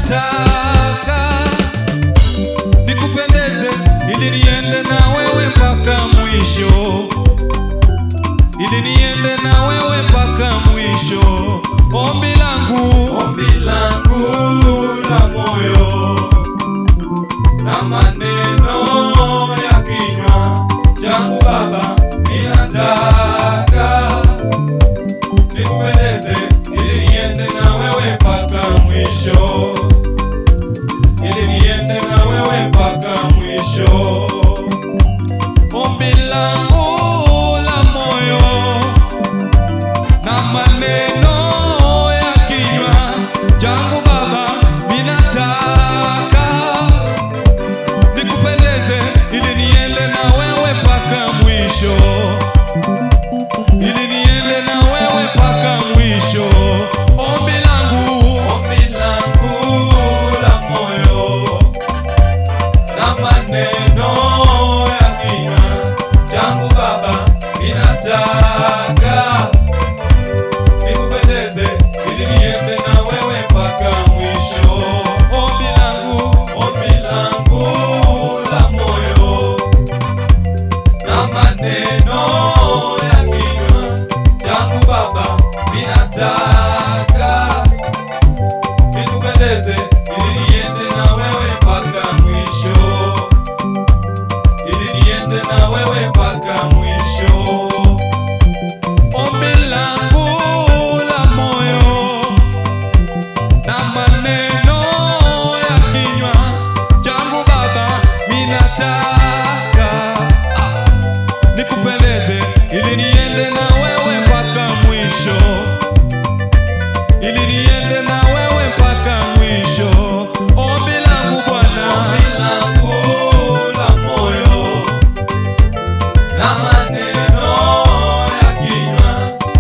minataka nikupendeze ili niende na wewe mpaka mwisho, ili niende na wewe mpaka mwisho. Ombi langu la moyo na maneno ya kinywa changu Baba, ninataka nikupendeze ili niende na wewe mpaka mwisho, ili niende na wewe mpaka mwisho. Ombi langu la moyo na maneno ya kinywa changu Baba, ninataka nikupendeze ili niende na wewe mpaka mwisho, ili niende na wewe mpaka mwisho. Ombi langu la moyo na maneno ya kinywa changu Baba, ninataka nikupendeze ili niende na wewe mpaka mwisho. Ombi langu la moyo na maneno ya kinywa changu Baba, ninataka nikupendeze ili niende na wewe mpaka mwisho, ili niende na wewe mpaka mwisho. Ombi langu la moyo na maneno ya kinywa changu Baba, ninataka nikupendeze ili niende na wewe mpaka mwisho, ili niende na wewe mpaka mwisho. Ombi langu Bwana, la moyo na maneno ya kinywa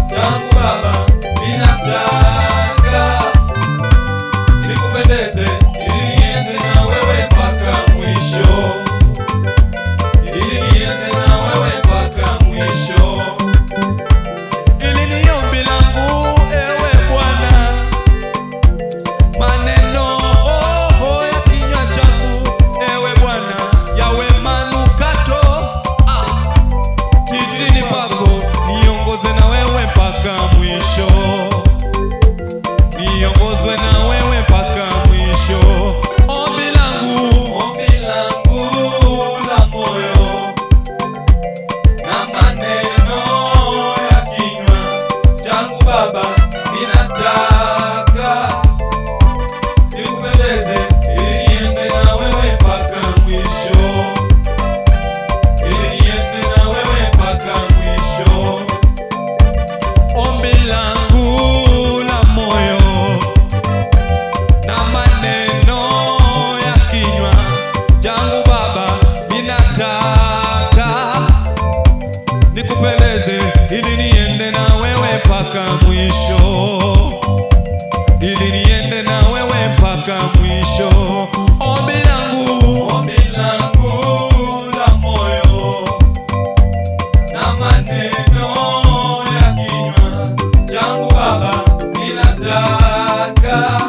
changu Baba, ninataka nikupendeze ili niende na wewe mpaka mwisho, ili niende na wewe mpaka mwisho. Ili ni ombi langu ewe Bwana, maneno ya kinywa changu ewe Bwana yawe manukato kitini pako, niongoze na wewe mpaka mwisho, niongozwe na wewe mpaka mwisho. Ombi langu la moyo na maneno ya kinywa changu Baba, ninataka nikupendeze ili niende na wewe mpaka mwisho, ili niende na wewe mpaka mwisho. Ombi langu la moyo na maneno ya kinywa changu Baba, ninataka nikupendeze ili niende na wewe mpaka mwisho, ili niende na wewe mpaka mwisho. Ombi langu la moyo na maneno ya kinywa changu Baba, ninataka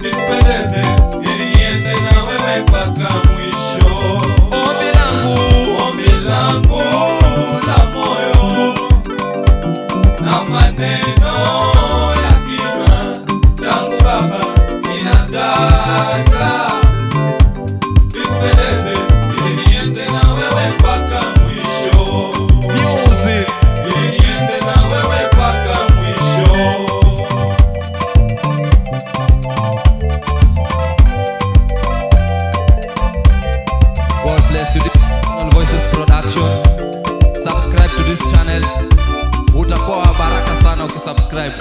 nikupendeze ili niende na wewe mpaka mwisho. Ombi langu la moyo na maneno ya kinywa changu Baba, ninataka nikupendeze ili niende na wewe mpaka mwisho. Music, ili niende na wewe mpaka mwisho. God bless you. On Voices Production. Subscribe to this channel. Utakuwa baraka sana ukisubscribe.